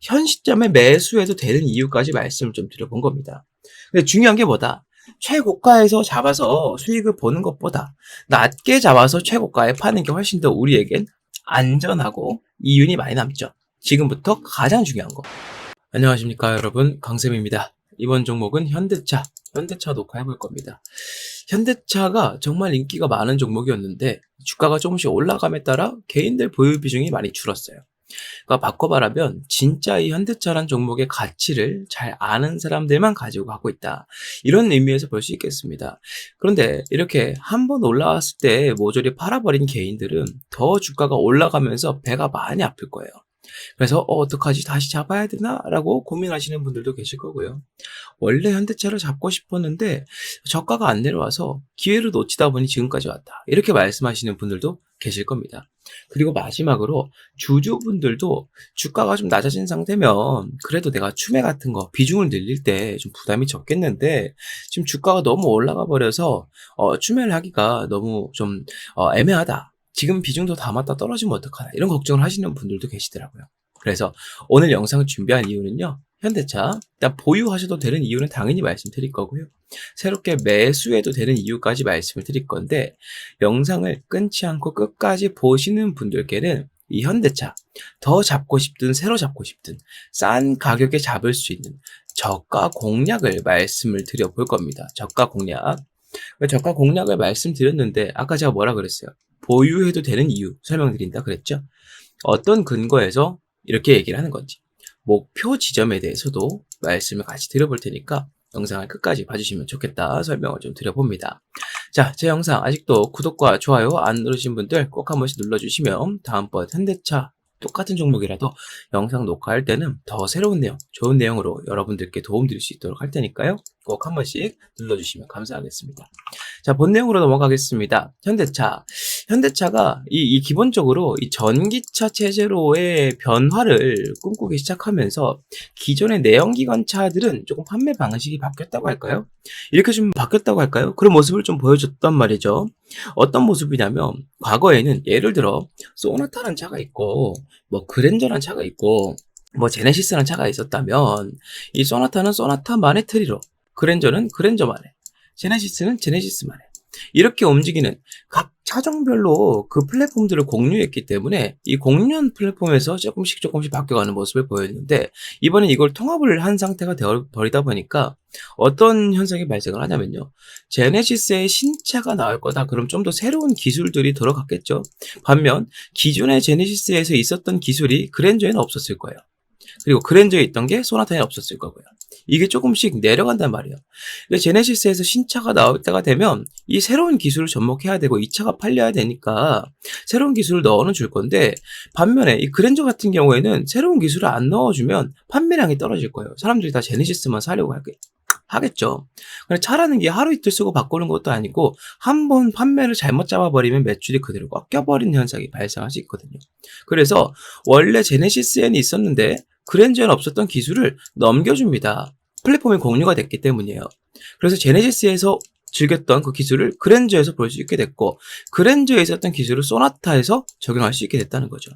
현 시점에 매수해도 되는 이유까지 말씀을 좀 드려본 겁니다. 근데 중요한 게 뭐다? 최고가에서 잡아서 수익을 보는 것보다 낮게 잡아서 최고가에 파는 게 훨씬 더 우리에겐 안전하고 이윤이 많이 남죠. 지금부터 가장 중요한 거. 안녕하십니까 여러분, 강쌤입니다. 이번 종목은 현대차 녹화해 볼 겁니다. 현대차가 정말 인기가 많은 종목이었는데 주가가 조금씩 올라감에 따라 개인들 보유 비중이 많이 줄었어요. 그러니까 바꿔 말하면 진짜 이 현대차란 종목의 가치를 잘 아는 사람들만 가지고 가고 있다, 이런 의미에서 볼 수 있겠습니다. 그런데 이렇게 한번 올라왔을 때 모조리 팔아버린 개인들은 더 주가가 올라가면서 배가 많이 아플 거예요. 그래서 어떡하지, 다시 잡아야 되나? 라고 고민하시는 분들도 계실 거고요. 원래 현대차를 잡고 싶었는데 저가가 안 내려와서 기회를 놓치다 보니 지금까지 왔다, 이렇게 말씀하시는 분들도 계실 겁니다. 그리고 마지막으로 주주분들도 주가가 좀 낮아진 상태면 그래도 내가 추매 같은 거 비중을 늘릴 때 좀 부담이 적겠는데 지금 주가가 너무 올라가 버려서 추매를 하기가 너무 좀 애매하다, 지금 비중도 다 맞다 떨어지면 어떡하나, 이런 걱정을 하시는 분들도 계시더라고요. 그래서 오늘 영상을 준비한 이유는요, 현대차 일단 보유하셔도 되는 이유는 당연히 말씀드릴 거고요, 새롭게 매수해도 되는 이유까지 말씀을 드릴 건데, 영상을 끊지 않고 끝까지 보시는 분들께는 이 현대차 더 잡고 싶든 새로 잡고 싶든 싼 가격에 잡을 수 있는 저가 공략을 말씀을 드려볼 겁니다. 저가 공략을 말씀드렸는데 아까 제가 뭐라 그랬어요? 보유해도 되는 이유 설명드린다 그랬죠? 어떤 근거에서 이렇게 얘기를 하는 건지, 목표 지점에 대해서도 말씀을 같이 드려볼 테니까 영상을 끝까지 봐주시면 좋겠다 설명을 좀 드려봅니다. 자, 제 영상 아직도 구독과 좋아요 안 누르신 분들 꼭 한 번씩 눌러주시면 다음번 현대차 똑같은 종목이라도 영상 녹화할 때는 더 새로운 내용, 좋은 내용으로 여러분들께 도움드릴 수 있도록 할 테니까요, 꼭 한 번씩 눌러주시면 감사하겠습니다. 자, 본 내용으로 넘어가겠습니다. 현대차가 이 기본적으로 이 전기차 체제로의 변화를 꿈꾸기 시작하면서 기존의 내연기관차들은 조금 판매 방식이 바뀌었다고 할까요? 이렇게 좀 바뀌었다고 할까요? 그런 모습을 좀 보여줬단 말이죠. 어떤 모습이냐면 과거에는 예를 들어 소나타라는 차가 있고 뭐 그랜저라는 차가 있고 뭐 제네시스라는 차가 있었다면 이 소나타는 소나타만의 트리로, 그랜저는 그랜저만의, 제네시스는 제네시스만의, 이렇게 움직이는 각 차종별로 그 플랫폼들을 공유했기 때문에 이 공유한 플랫폼에서 조금씩 바뀌어가는 모습을 보였는데, 이번엔 이걸 통합을 한 상태가 되어버리다 보니까 어떤 현상이 발생을 하냐면요, 제네시스의 신차가 나올 거다, 그럼 좀 더 새로운 기술들이 들어갔겠죠. 반면 기존의 제네시스에서 있었던 기술이 그랜저에는 없었을 거예요. 그리고 그랜저에 있던 게 소나타에 없었을 거고요. 이게 조금씩 내려간단 말이에요. 근데 제네시스에서 신차가 나올 때가 되면 이 새로운 기술을 접목해야 되고 이 차가 팔려야 되니까 새로운 기술을 넣어는 줄 건데, 반면에 이 그랜저 같은 경우에는 새로운 기술을 안 넣어주면 판매량이 떨어질 거예요. 사람들이 다 제네시스만 사려고 하겠죠. 근데 차라는 게 하루 이틀 쓰고 바꾸는 것도 아니고 한번 판매를 잘못 잡아버리면 매출이 그대로 꺾여버리는 현상이 발생할 수 있거든요. 그래서 원래 제네시스에는 있었는데 그랜저에는 없었던 기술을 넘겨줍니다. 플랫폼이 공유가 됐기 때문이에요. 그래서 제네시스에서 즐겼던 그 기술을 그랜저에서 볼 수 있게 됐고, 그랜저에 있었던 기술을 소나타에서 적용할 수 있게 됐다는 거죠.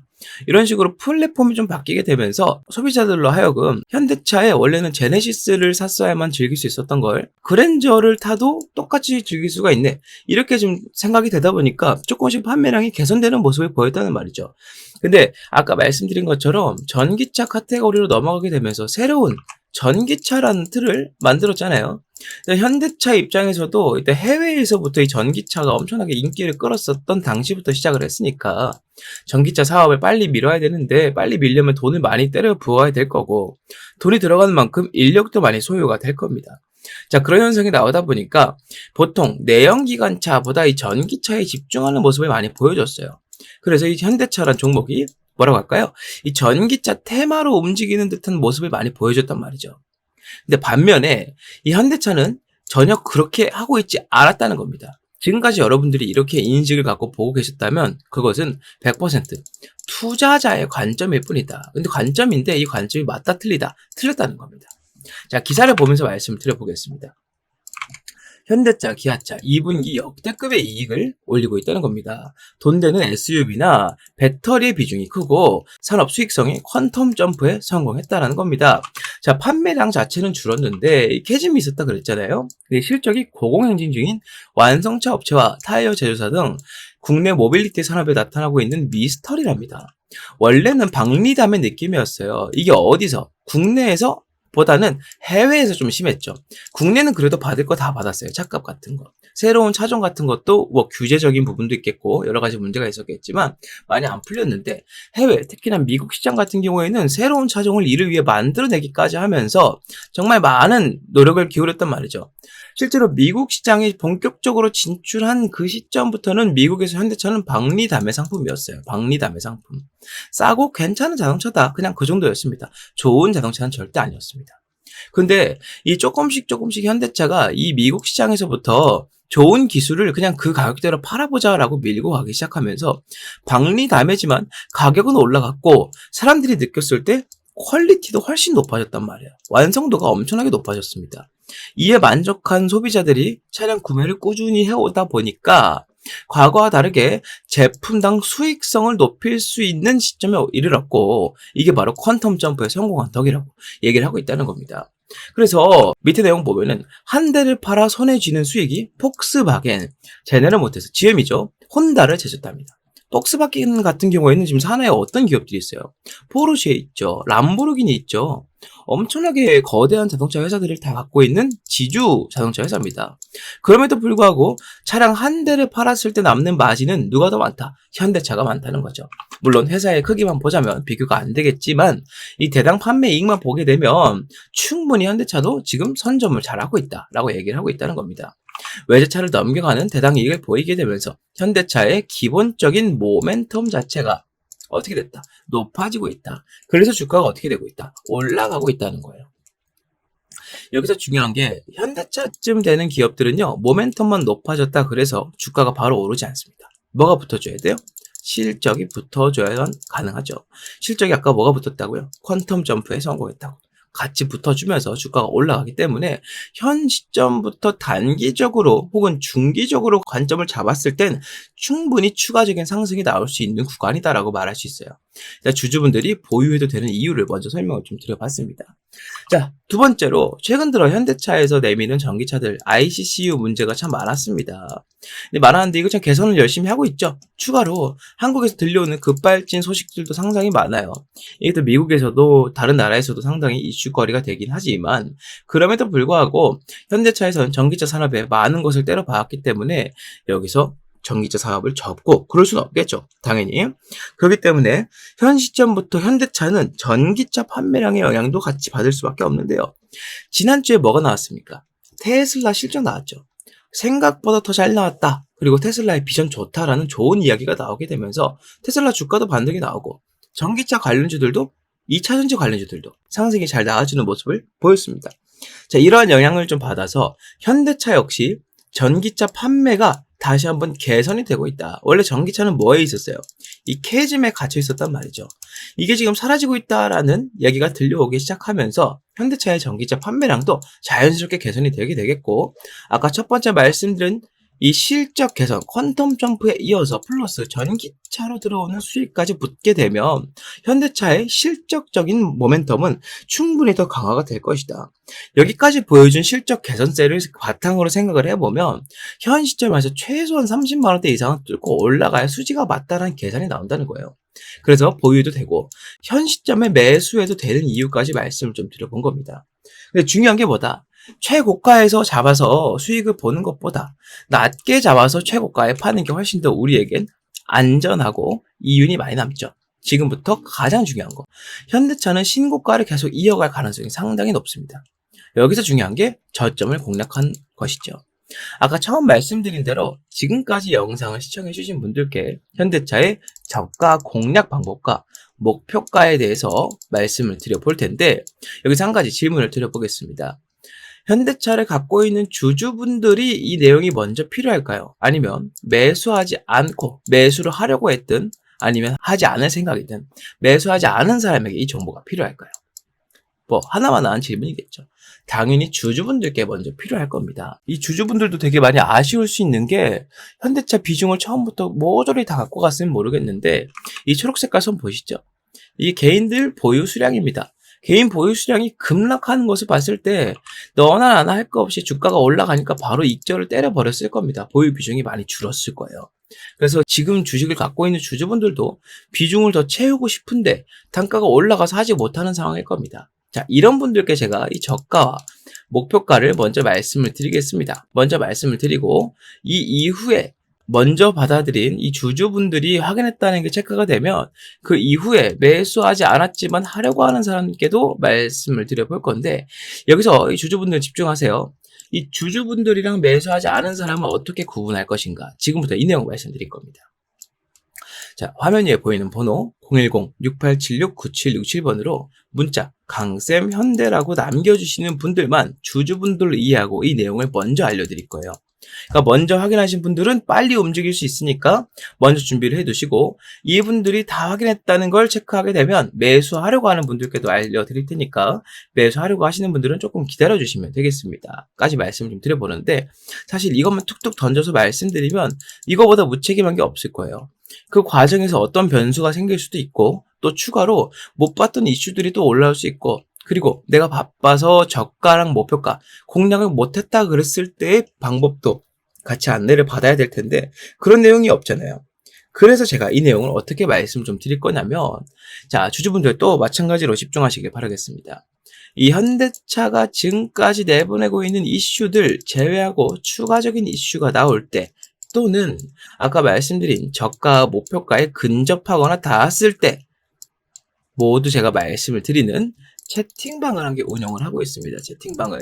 이런 식으로 플랫폼이 좀 바뀌게 되면서 소비자들로 하여금 현대차에 원래는 제네시스를 샀어야만 즐길 수 있었던 걸 그랜저를 타도 똑같이 즐길 수가 있네, 이렇게 좀 생각이 되다 보니까 조금씩 판매량이 개선되는 모습을 보였다는 말이죠. 근데 아까 말씀드린 것처럼 전기차 카테고리로 넘어가게 되면서 새로운 전기차라는 틀을 만들었잖아요. 현대차 입장에서도 이때 해외에서부터 이 전기차가 엄청나게 인기를 끌었었던 당시부터 시작을 했으니까 전기차 사업을 빨리 밀어야 되는데, 빨리 밀려면 돈을 많이 때려 부어야 될 거고, 돈이 들어가는 만큼 인력도 많이 소요가 될 겁니다. 자, 그런 현상이 나오다 보니까 보통 내연기관차보다 이 전기차에 집중하는 모습을 많이 보여줬어요. 그래서 이 현대차란 종목이 뭐라고 할까요? 이 전기차 테마로 움직이는 듯한 모습을 많이 보여줬단 말이죠. 근데 반면에 이 현대차는 전혀 그렇게 하고 있지 않았다는 겁니다. 지금까지 여러분들이 이렇게 인식을 갖고 보고 계셨다면 그것은 100% 투자자의 관점일 뿐이다. 근데 관점인데 이 관점이 맞다 틀리다, 틀렸다는 겁니다. 자, 기사를 보면서 말씀을 드려보겠습니다. 현대차, 기아차 2분기 역대급의 이익을 올리고 있다는 겁니다. 돈 되는 SUV나 배터리의 비중이 크고 산업 수익성이 퀀텀 점프에 성공했다는 겁니다. 자, 판매량 자체는 줄었는데 캐즘이 있었다 그랬잖아요. 실적이 고공행진 중인 완성차 업체와 타이어 제조사 등 국내 모빌리티 산업에 나타나고 있는 미스터리랍니다. 원래는 박리담의 느낌이었어요. 이게 어디서? 국내에서 보다는 해외에서 좀 심했죠. 국내는 그래도 받을 거 다 받았어요. 차값 같은 거. 새로운 차종 같은 것도 뭐 규제적인 부분도 있겠고 여러 가지 문제가 있었겠지만 많이 안 풀렸는데 해외, 특히나 미국 시장 같은 경우에는 새로운 차종을 이를 위해 만들어내기까지 하면서 정말 많은 노력을 기울였단 말이죠. 실제로 미국 시장에 본격적으로 진출한 그 시점부터는 미국에서 현대차는 박리담의 상품이었어요. 박리담의 상품. 싸고 괜찮은 자동차다. 그냥 그 정도였습니다. 좋은 자동차는 절대 아니었습니다. 근데 이 조금씩 현대차가 이 미국 시장에서부터 좋은 기술을 그냥 그 가격대로 팔아보자라고 밀고 가기 시작하면서 박리담이지만 가격은 올라갔고 사람들이 느꼈을 때 퀄리티도 훨씬 높아졌단 말이에요. 완성도가 엄청나게 높아졌습니다. 이에 만족한 소비자들이 차량 구매를 꾸준히 해오다 보니까 과거와 다르게 제품당 수익성을 높일 수 있는 시점에 이르렀고 이게 바로 퀀텀 점프에 성공한 덕이라고 얘기를 하고 있다는 겁니다. 그래서 밑에 내용 보면은 한 대를 팔아 손에 쥐는 수익이 폭스바겐, 제네럴모터스, GM이죠. 혼다를 제쳤답니다. 폭스바겐 같은 경우에는 지금 산하에 어떤 기업들이 있어요? 포르쉐 있죠. 람보르기니 있죠. 엄청나게 거대한 자동차 회사들을 다 갖고 있는 지주 자동차 회사입니다. 그럼에도 불구하고 차량 한 대를 팔았을 때 남는 마진은 누가 더 많다? 현대차가 많다는 거죠. 물론 회사의 크기만 보자면 비교가 안 되겠지만 이 대당 판매 이익만 보게 되면 충분히 현대차도 지금 선점을 잘하고 있다라고 얘기를 하고 있다는 겁니다. 외제차를 넘겨가는 대당 이익을 보이게 되면서 현대차의 기본적인 모멘텀 자체가 어떻게 됐다? 높아지고 있다. 그래서 주가가 어떻게 되고 있다? 올라가고 있다는 거예요. 여기서 중요한 게 현대차쯤 되는 기업들은요. 모멘텀만 높아졌다 그래서 주가가 바로 오르지 않습니다. 뭐가 붙어줘야 돼요? 실적이 붙어줘야만 가능하죠. 실적이 아까 뭐가 붙었다고요? 퀀텀 점프에 성공했다고. 같이 붙어주면서 주가가 올라가기 때문에 현 시점부터 단기적으로 혹은 중기적으로 관점을 잡았을 땐 충분히 추가적인 상승이 나올 수 있는 구간이다라고 말할 수 있어요. 자, 주주분들이 보유해도 되는 이유를 먼저 설명을 좀 드려봤습니다. 자, 두 번째로 최근 들어 현대차에서 내미는 전기차들 ICCU 문제가 참 많았습니다. 근데 많았는데 이거 참 개선을 열심히 하고 있죠. 추가로 한국에서 들려오는 급발진 소식들도 상당히 많아요. 이게 또 미국에서도 다른 나라에서도 상당히 이슈거리가 되긴 하지만 그럼에도 불구하고 현대차에서는 전기차 산업에 많은 것을 때려박았기 때문에 여기서 전기차 사업을 접고 그럴 수는 없겠죠. 당연히. 그렇기 때문에 현 시점부터 현대차는 전기차 판매량의 영향도 같이 받을 수밖에 없는데요. 지난주에 뭐가 나왔습니까? 테슬라 실적 나왔죠. 생각보다 더 잘 나왔다. 그리고 테슬라의 비전 좋다라는 좋은 이야기가 나오게 되면서 테슬라 주가도 반등이 나오고 전기차 관련주들도 2차전지 관련주들도 상승이 잘 나와주는 모습을 보였습니다. 자, 이러한 영향을 좀 받아서 현대차 역시 전기차 판매가 다시 한번 개선이 되고 있다. 원래 전기차는 뭐에 있었어요? 이 캐즘에 갇혀 있었단 말이죠. 이게 지금 사라지고 있다라는 이야기가 들려오기 시작하면서 현대차의 전기차 판매량도 자연스럽게 개선이 되게 되겠고 아까 첫 번째 말씀드린 이 실적 개선, 퀀텀 점프에 이어서 플러스 전기차로 들어오는 수익까지 붙게 되면 현대차의 실적적인 모멘텀은 충분히 더 강화가 될 것이다. 여기까지 보여준 실적 개선세를 바탕으로 생각을 해보면 현 시점에서 최소한 30만 원대 이상은 뚫고 올라가야 수지가 맞다라는 계산이 나온다는 거예요. 그래서 보유도 되고 현 시점에 매수해도 되는 이유까지 말씀을 좀 드려본 겁니다. 근데 중요한 게 뭐다? 최고가에서 잡아서 수익을 보는 것보다 낮게 잡아서 최고가에 파는 게 훨씬 더 우리에겐 안전하고 이윤이 많이 남죠. 지금부터 가장 중요한 거. 현대차는 신고가를 계속 이어갈 가능성이 상당히 높습니다. 여기서 중요한 게 저점을 공략한 것이죠. 아까 처음 말씀드린 대로 지금까지 영상을 시청해주신 분들께 현대차의 저가 공략 방법과 목표가에 대해서 말씀을 드려볼 텐데 여기서 한 가지 질문을 드려보겠습니다. 현대차를 갖고 있는 주주분들이 이 내용이 먼저 필요할까요? 아니면 매수하지 않고 매수를 하려고 했든 아니면 하지 않을 생각이든 매수하지 않은 사람에게 이 정보가 필요할까요? 뭐 하나만 나은 질문이겠죠. 당연히 주주분들께 먼저 필요할 겁니다. 이 주주분들도 되게 많이 아쉬울 수 있는 게 현대차 비중을 처음부터 모조리 다 갖고 갔으면 모르겠는데 이 초록색깔 선 보시죠? 이 개인들 보유 수량입니다. 개인 보유 수량이 급락하는 것을 봤을 때 너나 나나 할 거 없이 주가가 올라가니까 바로 익절을 때려버렸을 겁니다. 보유 비중이 많이 줄었을 거예요. 그래서 지금 주식을 갖고 있는 주주분들도 비중을 더 채우고 싶은데 단가가 올라가서 하지 못하는 상황일 겁니다. 자, 이런 분들께 제가 이 저가와 목표가를 먼저 말씀을 드리겠습니다. 먼저 말씀을 드리고 이 이후에 먼저 받아들인 이 주주분들이 확인했다는 게 체크가 되면 그 이후에 매수하지 않았지만 하려고 하는 사람께도 말씀을 드려볼 건데 여기서 이 주주분들 집중하세요. 이 주주분들이랑 매수하지 않은 사람은 어떻게 구분할 것인가? 지금부터 이 내용 말씀드릴 겁니다. 자, 화면 위에 보이는 번호 010-6876-9767번으로 문자 강쌤 현대라고 남겨주시는 분들만 주주분들을 이해하고 이 내용을 먼저 알려드릴 거예요. 그러니까 먼저 확인하신 분들은 빨리 움직일 수 있으니까 먼저 준비를 해두시고 이분들이 다 확인했다는 걸 체크하게 되면 매수하려고 하는 분들께도 알려드릴 테니까 매수하려고 하시는 분들은 조금 기다려주시면 되겠습니다. 까지 말씀을 좀 드려보는데 사실 이것만 툭툭 던져서 말씀드리면 이거보다 무책임한 게 없을 거예요. 그 과정에서 어떤 변수가 생길 수도 있고 또 추가로 못 봤던 이슈들이 또 올라올 수 있고 그리고 내가 바빠서 저가랑 목표가 공략을 못했다 그랬을 때의 방법도 같이 안내를 받아야 될 텐데 그런 내용이 없잖아요. 그래서 제가 이 내용을 어떻게 말씀 좀 드릴 거냐면 자, 주주분들도 마찬가지로 집중하시길 바라겠습니다. 이 현대차가 지금까지 내보내고 있는 이슈들 제외하고 추가적인 이슈가 나올 때 또는 아까 말씀드린 저가 목표가에 근접하거나 닿았을 때 모두 제가 말씀을 드리는 채팅방을 한 개 운영을 하고 있습니다. 채팅방을.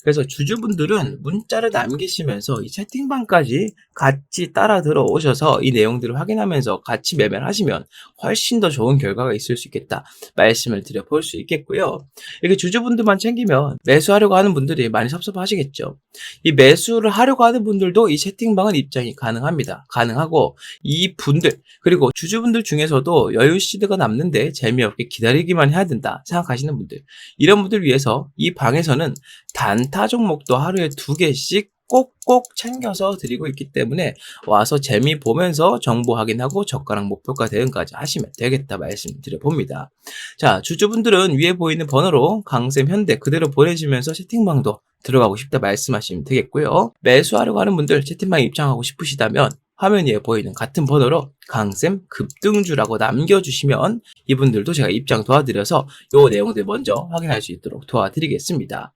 그래서 주주분들은 문자를 남기시면서 이 채팅방까지 같이 따라 들어오셔서 이 내용들을 확인하면서 같이 매매를 하시면 훨씬 더 좋은 결과가 있을 수 있겠다. 말씀을 드려볼 수 있겠고요. 이렇게 주주분들만 챙기면 매수하려고 하는 분들이 많이 섭섭하시겠죠. 이 매수를 하려고 하는 분들도 이 채팅방은 입장이 가능합니다. 가능하고 이 분들 그리고 주주분들 중에서도 여유 시드가 남는데 재미없게 기다리기만 해야 된다 생각하시는 분들 이런 분들 위해서 이 방에서는 단타 종목도 하루에 2개씩 꼭꼭 챙겨서 드리고 있기 때문에 와서 재미 보면서 정보 확인하고 저가랑 목표가 대응까지 하시면 되겠다 말씀드려봅니다. 자, 주주분들은 위에 보이는 번호로 강쌤 현대 그대로 보내시면서 채팅방도 들어가고 싶다 말씀하시면 되겠고요. 매수하려고 하는 분들 채팅방에 입장하고 싶으시다면 화면 위에 보이는 같은 번호로 강쌤 급등주라고 남겨주시면 이분들도 제가 입장 도와드려서 요 내용들 먼저 확인할 수 있도록 도와드리겠습니다.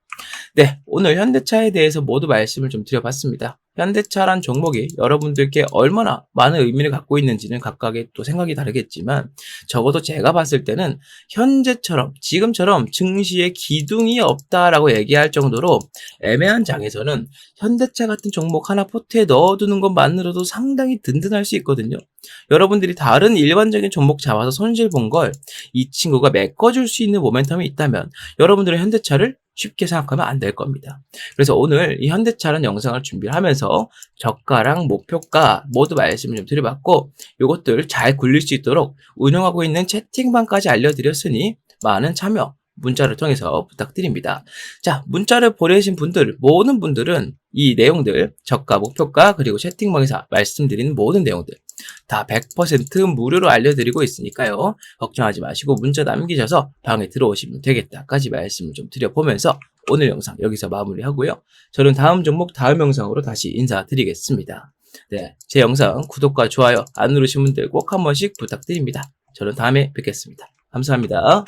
네, 오늘 현대차에 대해서 모두 말씀을 좀 드려봤습니다. 현대차란 종목이 여러분들께 얼마나 많은 의미를 갖고 있는지는 각각의 또 생각이 다르겠지만 적어도 제가 봤을 때는 현재처럼 지금처럼 증시에 기둥이 없다라고 얘기할 정도로 애매한 장에서는 현대차 같은 종목 하나 포트에 넣어두는 것만으로도 상당히 든든할 수 있거든요. 여러분들이 다른 일반적인 종목 잡아서 손실 본 걸 이 친구가 메꿔줄 수 있는 모멘텀이 있다면 여러분들은 현대차를 쉽게 생각하면 안 될 겁니다. 그래서 오늘 이 현대차라는 영상을 준비를 하면서 저가랑 목표가 모두 말씀을 좀 드려봤고 이것들 잘 굴릴 수 있도록 운영하고 있는 채팅방까지 알려드렸으니 많은 참여 문자를 통해서 부탁드립니다. 자, 문자를 보내신 분들 모든 분들은 이 내용들 저가 목표가 그리고 채팅방에서 말씀드리는 모든 내용들 다 100% 무료로 알려드리고 있으니까요. 걱정하지 마시고 문자 남기셔서 방에 들어오시면 되겠다까지 말씀을 좀 드려보면서 오늘 영상 여기서 마무리하고요. 저는 다음 종목 다음 영상으로 다시 인사드리겠습니다. 네, 제 영상 구독과 좋아요 안 누르신 분들 꼭 한 번씩 부탁드립니다. 저는 다음에 뵙겠습니다. 감사합니다.